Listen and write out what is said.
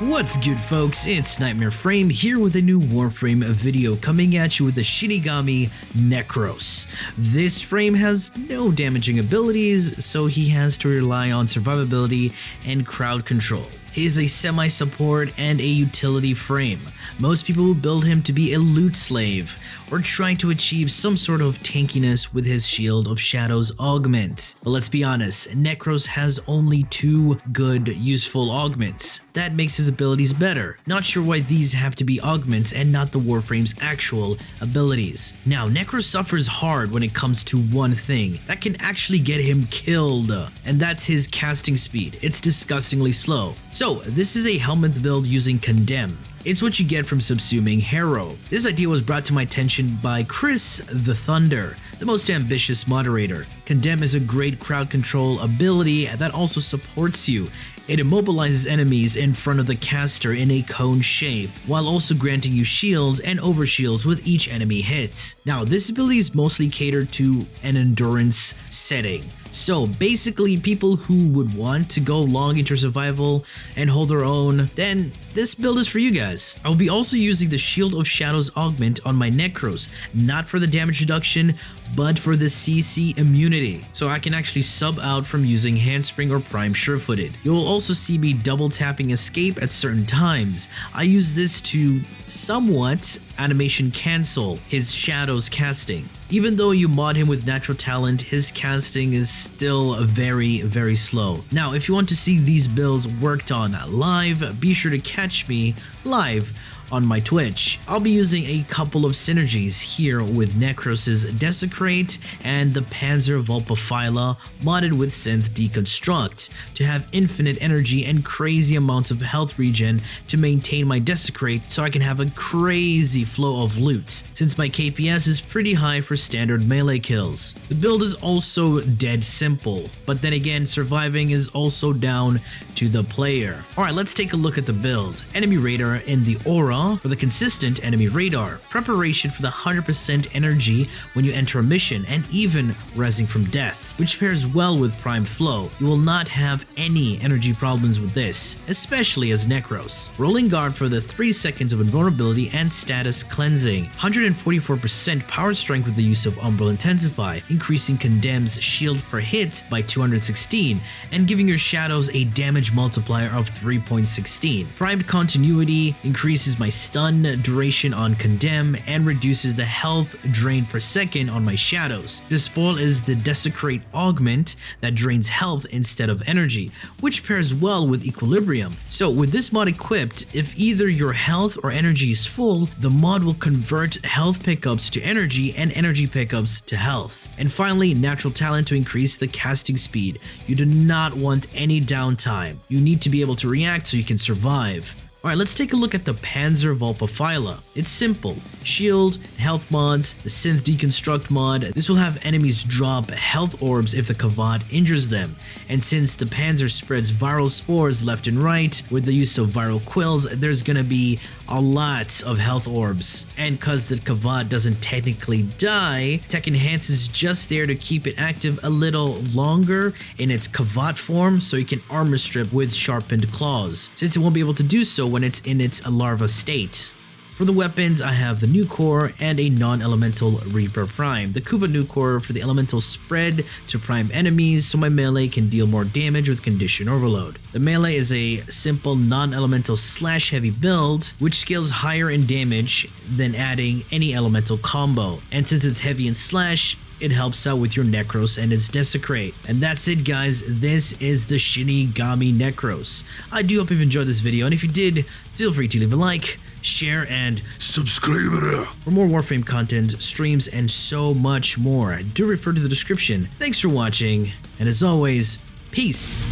What's good, folks? It's KnightmareFrame here with a new Warframe video coming at you with the Shinigami NEKROS. This frame has no damaging abilities, so he has to rely on survivability and crowd control. He is a semi-support and a utility frame. Most people will build him to be a loot slave, or try to achieve some sort of tankiness with his Shield of Shadows augment. But let's be honest, NEKROS has only 2 good, useful augments. That makes his abilities better. Not sure why these have to be augments and not the Warframe's actual abilities. Now, NEKROS suffers hard when it comes to one thing that can actually get him killed, and that's his casting speed. It's disgustingly slow. So, this is a helminth build using Condemn. It's what you get from subsuming Harrow. This idea was brought to my attention by Chris the Thunder, the most ambitious moderator. Condemn is a great crowd control ability that also supports you. It immobilizes enemies in front of the caster in a cone shape, while also granting you shields and overshields with each enemy hit. Now, this ability is mostly catered to an endurance setting. So basically, people who would want to go long into survival and hold their own, then this build is for you guys. I will be also using the Shield of Shadows augment on my NEKROS, not for the damage reduction, but for the CC immunity, so I can actually sub out from using Handspring or Prime Surefooted. You will also see me double tapping escape at certain times. I use this to somewhat animation cancel his shadows casting. Even though you mod him with natural talent, his casting is still very slow. Now, if you want to see these builds worked on live, be sure to catch me live on my Twitch. I'll be using a couple of synergies here with NEKROS's Desecrate and the Panzer Vulpaphyla modded with Synth Deconstruct to have infinite energy and crazy amounts of health regen to maintain my Desecrate so I can have a crazy flow of loot, since my KPS is pretty high for standard melee kills. The build is also dead simple, but then again, surviving is also down to the player. Alright, let's take a look at the build. Enemy radar in the aura for the consistent enemy radar, preparation for the 100% energy when you enter a mission, and even resing from death, which pairs well with Prime Flow. You will not have any energy problems with this, especially as NEKROS. Rolling guard for the 3 seconds of invulnerability and status cleansing, 144% power strength with the use of Umbral Intensify, increasing Condemn's shield per hit by 216, and giving your shadows a damage multiplier of 3.16. Primed continuity increases my stun duration on Condemn and reduces the health drain per second on my shadows. The spoil is the Desecrate augment that drains health instead of energy, which pairs well with Equilibrium. So with this mod equipped, if either your health or energy is full, the mod will convert health pickups to energy and energy pickups to health. And finally, natural talent to increase the casting speed. You do not want any downtime. You need to be able to react so you can survive. Alright, let's take a look at the Panzer Vulpaphyla. It's simple. Shield, health mods, the Synth Deconstruct mod. This will have enemies drop health orbs if the Kavad injures them. And since the Panzer spreads viral spores left and right with the use of viral quills, there's gonna be a lot of health orbs. And cause the Kavad doesn't technically die, Tech Enhance is just there to keep it active a little longer in its Kavad form so you can armor strip with sharpened claws, since it won't be able to do so when it's in its larva state. For the weapons, I have the Nucor and a non-elemental Reaper Prime. The Kuva Nucor for the elemental spread to prime enemies so my melee can deal more damage with Condition Overload. The melee is a simple non-elemental slash heavy build which scales higher in damage than adding any elemental combo. And since it's heavy in slash, it helps out with your NEKROS and its Desecrate. And that's it, guys. This is the Shinigami NEKROS. I do hope you've enjoyed this video, and if you did, feel free to leave a like, share, and subscribe for more Warframe content, streams, and so much more. Do refer to the description. Thanks for watching, and as always, peace.